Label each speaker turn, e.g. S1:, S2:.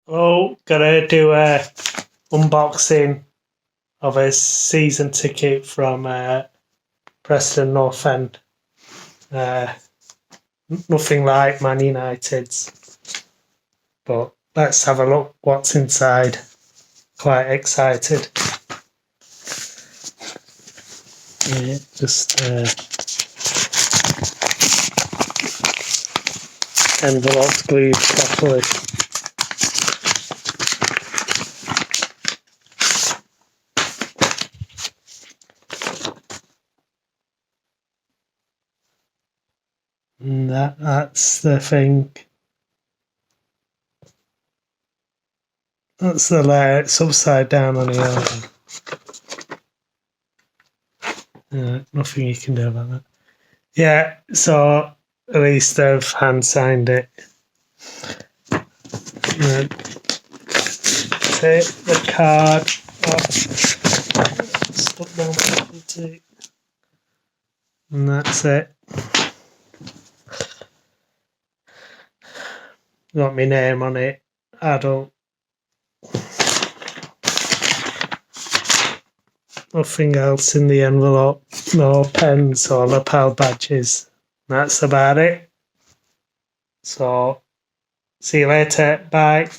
S1: Oh, gonna do a unboxing of a season ticket from Preston North End. Uh, Nothing like Man United's, but let's have a look what's inside. Quite excited. Yeah, just envelopes glued properly. And that's the thing. That's the layer. It's upside down on the other. Nothing you can do about that. Yeah, so at least they've hand signed it. Take the card off. Stuck down, and that's it. Got my name on it. Adult. Nothing else in the envelope. No pens or lapel badges. That's about it. So, see you later. Bye.